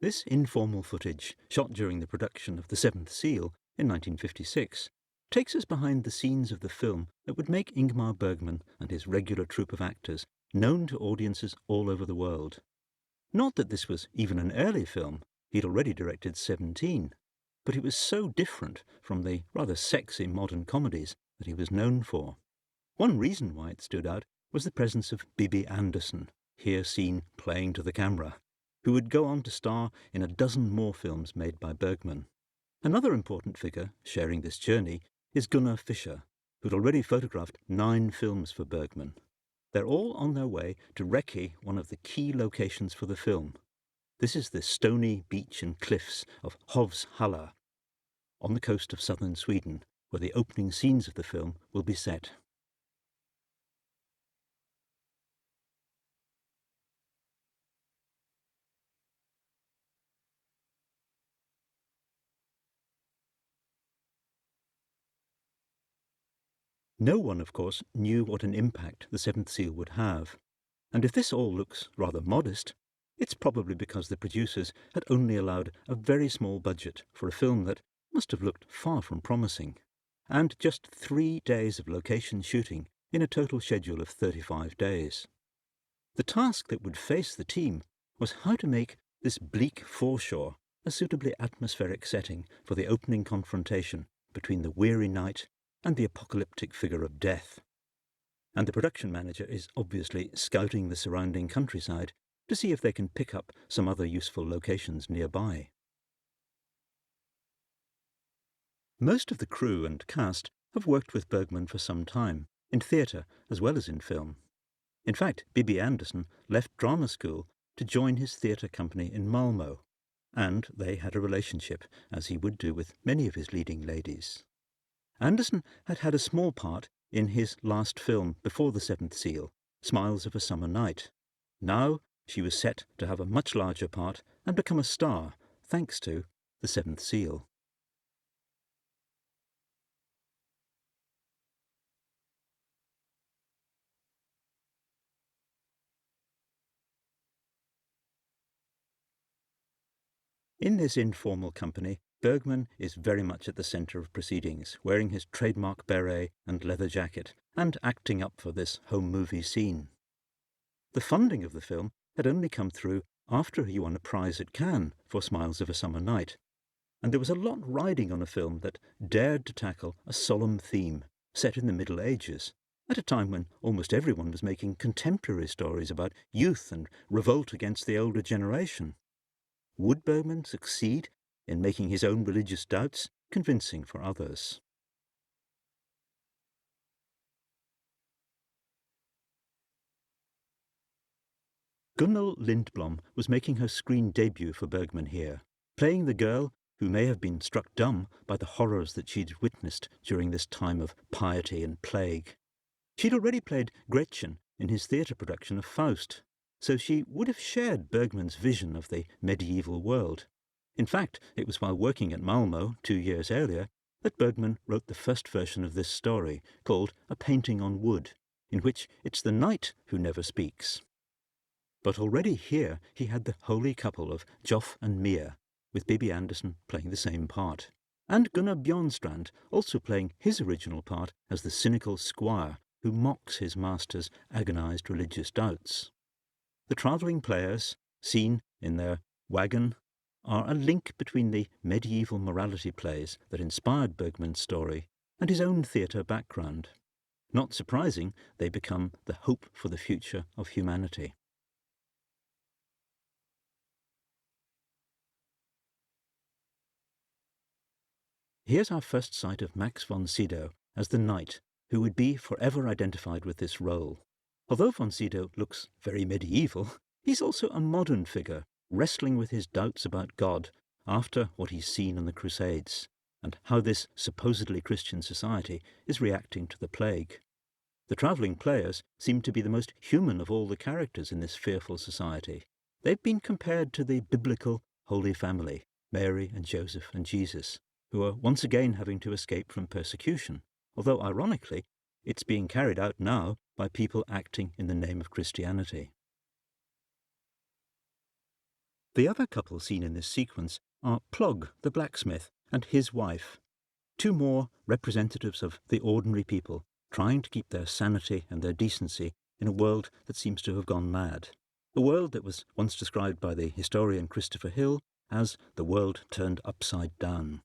This informal footage, shot during the production of The Seventh Seal in 1956, takes us behind the scenes of the film that would make Ingmar Bergman and his regular troupe of actors known to audiences all over the world. Not that this was even an early film, he'd already directed 17, but it was so different from the rather sexy modern comedies that he was known for. One reason why it stood out was the presence of Bibi Andersson, here seen playing to the camera, who would go on to star in a dozen more films made by Bergman. Another important figure sharing this journey is Gunnar Fischer, who'd already photographed 9 films for Bergman. They're all on their way to recce, one of the key locations for the film. This is the stony beach and cliffs of Hovshalla, on the coast of southern Sweden, where the opening scenes of the film will be set. No one, of course, knew what an impact The Seventh Seal would have, and if this all looks rather modest, it's probably because the producers had only allowed a very small budget for a film that must have looked far from promising, and just 3 days of location shooting in a total schedule of 35 days. The task that would face the team was how to make this bleak foreshore a suitably atmospheric setting for the opening confrontation between the weary knight and the apocalyptic figure of death. And the production manager is obviously scouting the surrounding countryside to see if they can pick up some other useful locations nearby. Most of the crew and cast have worked with Bergman for some time, in theatre as well as in film. In fact, Bibi Andersson left drama school to join his theatre company in Malmö, and they had a relationship, as he would do with many of his leading ladies. Andersson had had a small part in his last film before The Seventh Seal, Smiles of a Summer Night. Now she was set to have a much larger part and become a star, thanks to The Seventh Seal. In this informal company, Bergman is very much at the centre of proceedings, wearing his trademark beret and leather jacket, and acting up for this home movie scene. The funding of the film had only come through after he won a prize at Cannes for Smiles of a Summer Night, and there was a lot riding on a film that dared to tackle a solemn theme set in the Middle Ages, at a time when almost everyone was making contemporary stories about youth and revolt against the older generation. Would Bergman succeed in making his own religious doubts convincing for others? Gunnel Lindblom was making her screen debut for Bergman here, playing the girl who may have been struck dumb by the horrors that she'd witnessed during this time of piety and plague. She'd already played Gretchen in his theatre production of Faust, so she would have shared Bergman's vision of the medieval world. In fact, it was while working at Malmö 2 years earlier that Bergman wrote the first version of this story, called A Painting on Wood, in which it's the knight who never speaks. But already here he had the holy couple of Joff and Mia, with Bibi Andersson playing the same part, and Gunnar Bjornstrand also playing his original part as the cynical squire who mocks his master's agonized religious doubts. The travelling players, seen in their wagon, are a link between the medieval morality plays that inspired Bergman's story and his own theatre background. Not surprising, they become the hope for the future of humanity. Here's our first sight of Max von Sydow as the knight who would be forever identified with this role. Although von Sydow looks very medieval, he's also a modern figure, wrestling with his doubts about God after what he's seen in the Crusades, and how this supposedly Christian society is reacting to the plague. The travelling players seem to be the most human of all the characters in this fearful society. They've been compared to the biblical Holy Family, Mary and Joseph and Jesus, who are once again having to escape from persecution, although ironically, it's being carried out now by people acting in the name of Christianity. The other couple seen in this sequence are Plog, the blacksmith, and his wife, two more representatives of the ordinary people, trying to keep their sanity and their decency in a world that seems to have gone mad. A world that was once described by the historian Christopher Hill as the world turned upside down.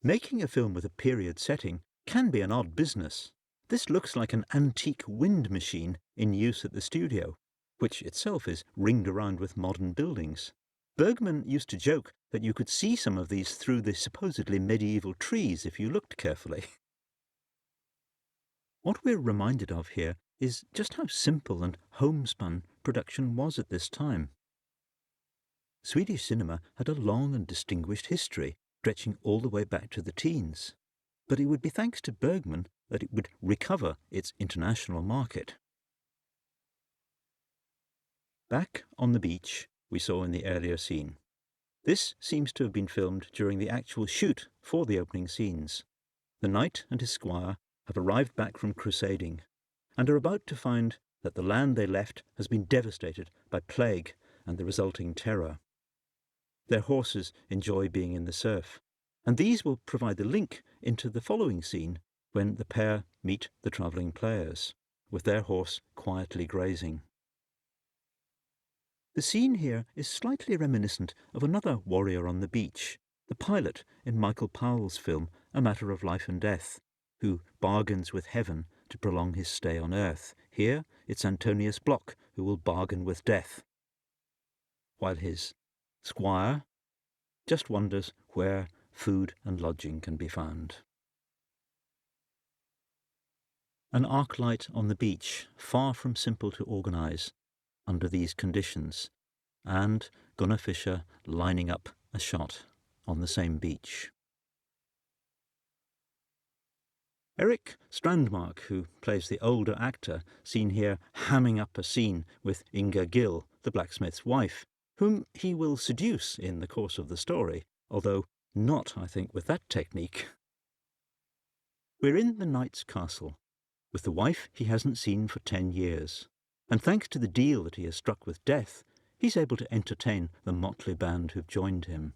Making a film with a period setting can be an odd business. This looks like an antique wind machine in use at the studio, which itself is ringed around with modern buildings. Bergman used to joke that you could see some of these through the supposedly medieval trees if you looked carefully. What we're reminded of here is just how simple and homespun production was at this time. Swedish cinema had a long and distinguished history, stretching all the way back to the teens. But it would be thanks to Bergman that it would recover its international market. Back on the beach, we saw in the earlier scene. This seems to have been filmed during the actual shoot for the opening scenes. The knight and his squire have arrived back from crusading and are about to find that the land they left has been devastated by plague and the resulting terror. Their horses enjoy being in the surf, and these will provide the link into the following scene when the pair meet the travelling players, with their horse quietly grazing. The scene here is slightly reminiscent of another warrior on the beach, the pilot in Michael Powell's film A Matter of Life and Death, who bargains with heaven to prolong his stay on earth. Here it's Antonius Block who will bargain with death, while his squire just wonders where food and lodging can be found. An arc light on the beach, far from simple to organise under these conditions, and Gunnar Fischer lining up a shot on the same beach. Eric Strandmark, who plays the older actor, seen here hamming up a scene with Inga Gill, the blacksmith's wife, whom he will seduce in the course of the story, although not, I think, with that technique. We're in the knight's castle, with the wife he hasn't seen for 10 years, and thanks to the deal that he has struck with death, he's able to entertain the motley band who've joined him.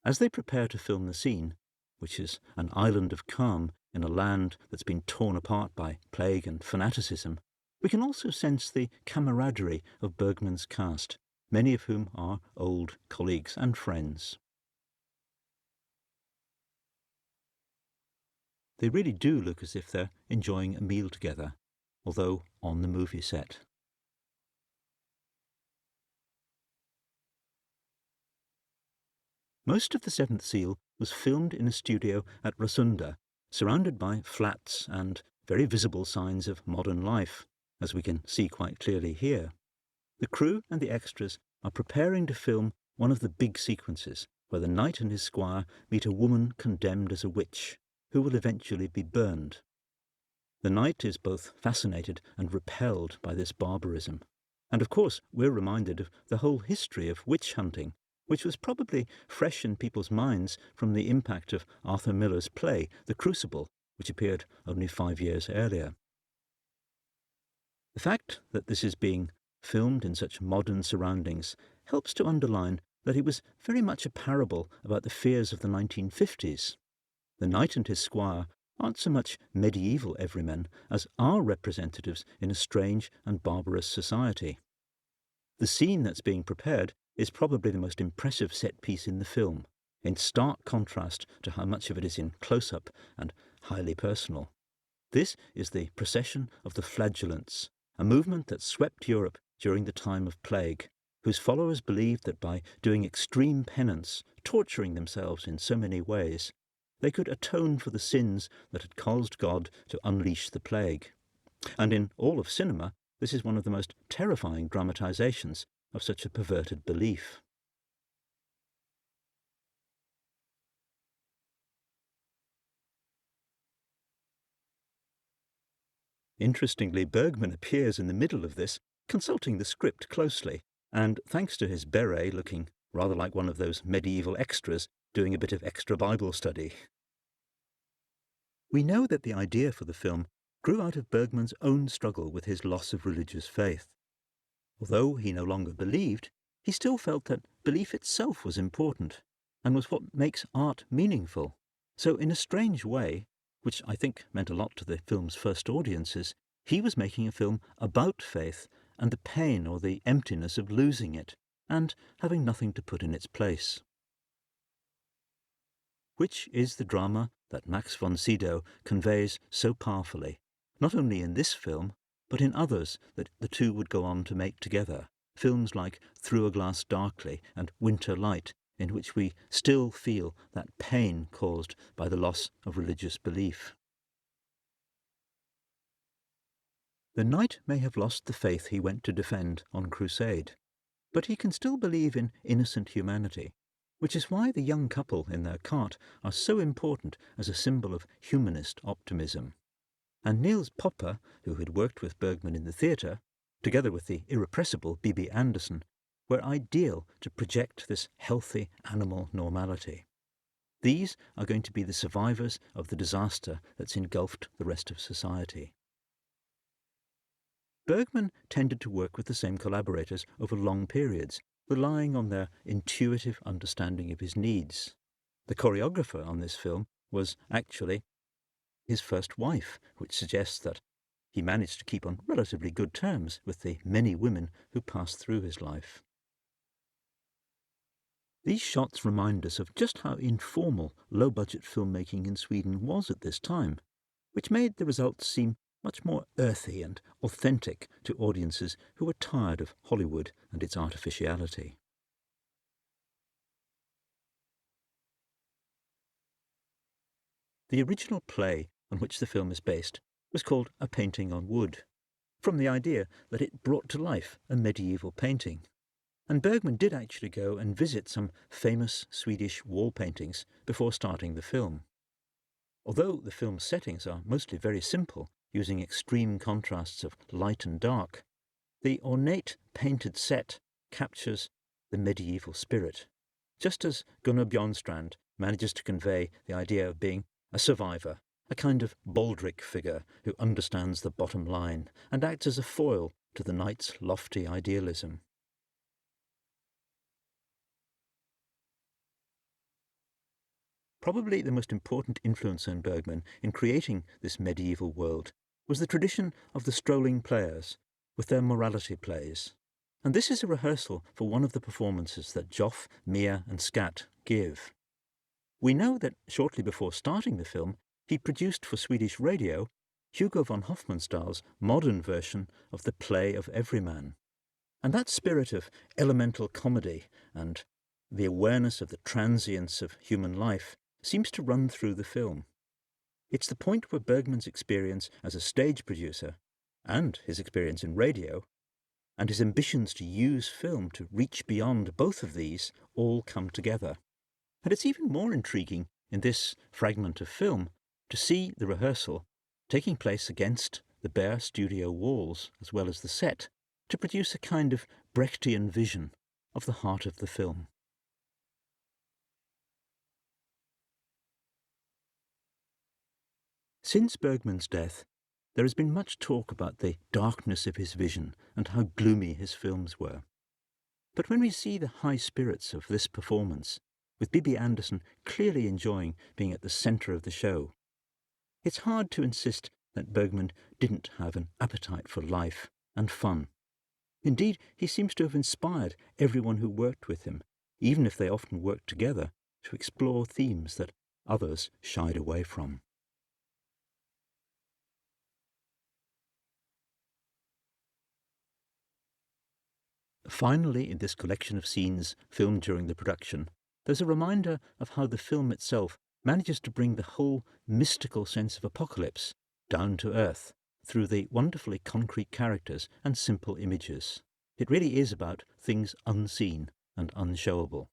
As they prepare to film the scene, which is an island of calm in a land that's been torn apart by plague and fanaticism, we can also sense the camaraderie of Bergman's cast, many of whom are old colleagues and friends. They really do look as if they're enjoying a meal together, although on the movie set. Most of The Seventh Seal was filmed in a studio at Rosunda, surrounded by flats and very visible signs of modern life, as we can see quite clearly here. The crew and the extras are preparing to film one of the big sequences, where the knight and his squire meet a woman condemned as a witch, who will eventually be burned. The knight is both fascinated and repelled by this barbarism. And of course, we're reminded of the whole history of witch hunting, which was probably fresh in people's minds from the impact of Arthur Miller's play, The Crucible, which appeared only 5 years earlier. The fact that this is being filmed in such modern surroundings helps to underline that it was very much a parable about the fears of the 1950s. The knight and his squire aren't so much medieval everymen as are representatives in a strange and barbarous society. The scene that's being prepared is probably the most impressive set piece in the film, in stark contrast to how much of it is in close-up and highly personal. This is the procession of the flagellants, a movement that swept Europe during the time of plague, whose followers believed that by doing extreme penance, torturing themselves in so many ways, they could atone for the sins that had caused God to unleash the plague. And in all of cinema, this is one of the most terrifying dramatizations of such a perverted belief. Interestingly, Bergman appears in the middle of this, consulting the script closely, and thanks to his beret looking rather like one of those medieval extras doing a bit of extra Bible study. We know that the idea for the film grew out of Bergman's own struggle with his loss of religious faith. Although he no longer believed, he still felt that belief itself was important and was what makes art meaningful. So in a strange way, which I think meant a lot to the film's first audiences, he was making a film about faith and the pain or the emptiness of losing it, and having nothing to put in its place. Which is the drama that Max von Sydow conveys so powerfully, not only in this film, but in others that the two would go on to make together, films like Through a Glass Darkly and Winter Light, in which we still feel that pain caused by the loss of religious belief. The knight may have lost the faith he went to defend on crusade, but he can still believe in innocent humanity, which is why the young couple in their cart are so important as a symbol of humanist optimism. And Niels Popper, who had worked with Bergman in the theatre, together with the irrepressible Bibi Andersson, were ideal to project this healthy animal normality. These are going to be the survivors of the disaster that's engulfed the rest of society. Bergman tended to work with the same collaborators over long periods, relying on their intuitive understanding of his needs. The choreographer on this film was actually his first wife, which suggests that he managed to keep on relatively good terms with the many women who passed through his life. These shots remind us of just how informal, low-budget filmmaking in Sweden was at this time, which made the results seem much more earthy and authentic to audiences who were tired of Hollywood and its artificiality. The original play on which the film is based was called A Painting on Wood, from the idea that it brought to life a medieval painting. And Bergman did actually go and visit some famous Swedish wall paintings before starting the film. Although the film's settings are mostly very simple, using extreme contrasts of light and dark, the ornate painted set captures the medieval spirit, just as Gunnar Bjornstrand manages to convey the idea of being a survivor, a kind of baldric figure who understands the bottom line and acts as a foil to the knight's lofty idealism. Probably the most important influence on Bergman in creating this medieval world was the tradition of the strolling players, with their morality plays. And this is a rehearsal for one of the performances that Joff, Mia and Skat give. We know that shortly before starting the film, he produced for Swedish radio Hugo von Hofmannsthal's modern version of the play of Everyman. And that spirit of elemental comedy and the awareness of the transience of human life seems to run through the film. It's the point where Bergman's experience as a stage producer, and his experience in radio, and his ambitions to use film to reach beyond both of these all come together. And it's even more intriguing in this fragment of film to see the rehearsal taking place against the bare studio walls as well as the set, to produce a kind of Brechtian vision of the heart of the film. Since Bergman's death, there has been much talk about the darkness of his vision and how gloomy his films were. But when we see the high spirits of this performance, with Bibi Andersson clearly enjoying being at the centre of the show, it's hard to insist that Bergman didn't have an appetite for life and fun. Indeed, he seems to have inspired everyone who worked with him, even if they often worked together, to explore themes that others shied away from. Finally, in this collection of scenes filmed during the production, there's a reminder of how the film itself manages to bring the whole mystical sense of apocalypse down to earth through the wonderfully concrete characters and simple images. It really is about things unseen and unshowable.